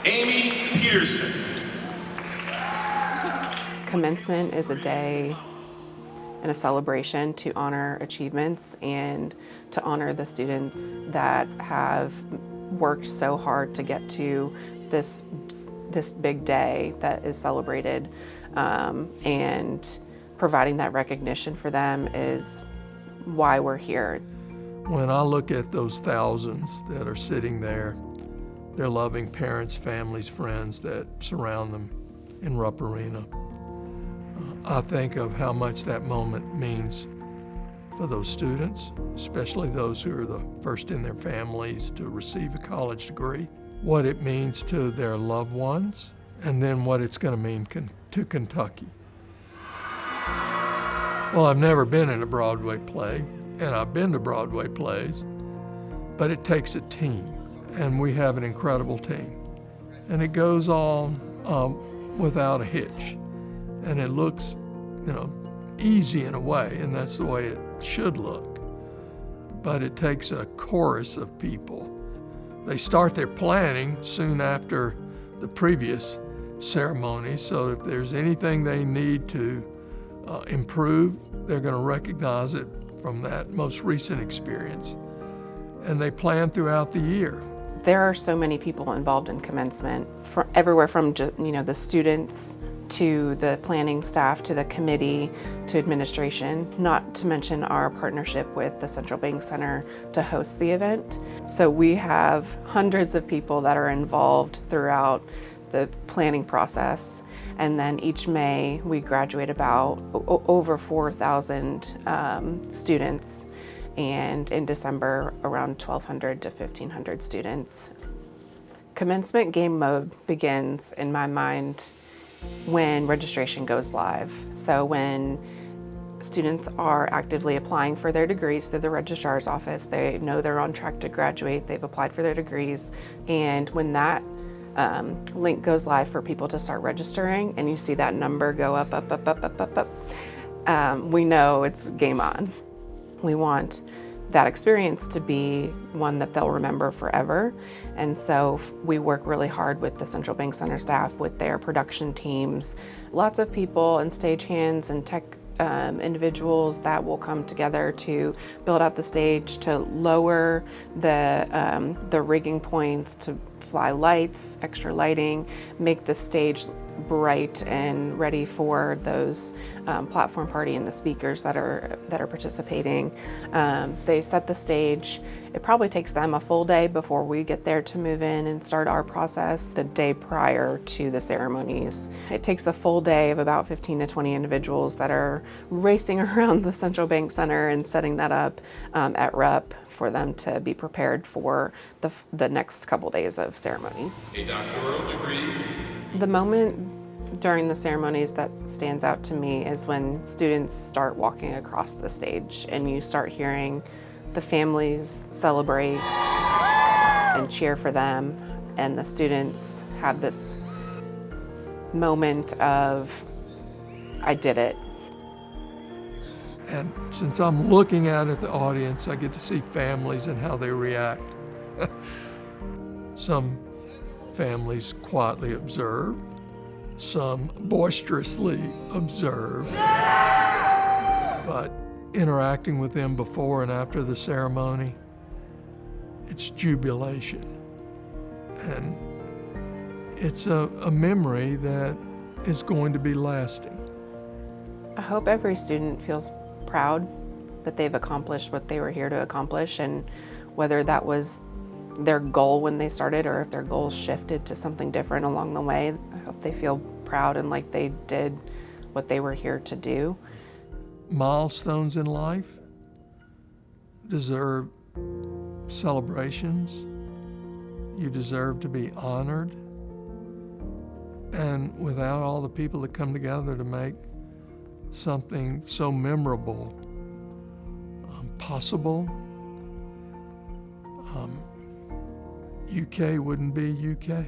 Amy Peterson. Commencement is a day and a celebration to honor achievements and to honor the students that have worked so hard to get to this big day that is celebrated, and providing that recognition for them is why we're here. When I look at those thousands that are sitting there, their loving parents, families, friends that surround them in Rupp Arena, I think of how much that moment means for those students, especially those who are the first in their families to receive a college degree, what it means to their loved ones, and then what it's going to mean to Kentucky. Well, I've never been in a Broadway play, and I've been to Broadway plays, but it takes a team, and we have an incredible team. And it goes on without a hitch. And it looks, easy in a way, and that's the way it should look. But it takes a chorus of people. They start their planning soon after the previous ceremony, so if there's anything they need to improve, they're going to recognize it from that most recent experience. And they plan throughout the year. There are so many people involved in commencement, everywhere from the students to the planning staff, to the committee, to administration, not to mention our partnership with the Central Bank Center to host the event. So we have hundreds of people that are involved throughout the planning process. And then each May, we graduate about over 4,000 students. And in December, around 1,200 to 1,500 students. Commencement game mode begins, in my mind, when registration goes live. So when students are actively applying for their degrees through the registrar's office, they know they're on track to graduate, they've applied for their degrees, and when that link goes live for people to start registering, and you see that number go up, we know it's game on. We want that experience to be one that they'll remember forever. And so we work really hard with the Central Bank Center staff, with their production teams, lots of people and stagehands and tech individuals that will come together to build out the stage, to lower the rigging points, to fly lights, extra lighting, make the stage bright and ready for those platform party and the speakers that are participating. They set the stage. It probably takes them a full day before we get there to move in and start our process the day prior to the ceremonies. It takes a full day of about 15 to 20 individuals that are racing around the Central Bank Center and setting that up at Rupp for them to be prepared for the next couple days of ceremonies. A doctoral degree. The moment during the ceremonies that stands out to me is when students start walking across the stage and you start hearing the families celebrate and cheer for them, and the students have this moment of, I did it. And since I'm looking out at the audience, I get to see families and how they react. Some families quietly observe, some boisterously observe, but interacting with them before and after the ceremony, it's jubilation. And it's a memory that is going to be lasting. I hope every student feels proud that they've accomplished what they were here to accomplish, and whether that was their goal when they started or if their goals shifted to something different along the way, I hope they feel proud and like they did what they were here to do. Milestones in life deserve celebrations. You deserve to be honored. And without all the people that come together to make something so memorable possible, UK wouldn't be UK.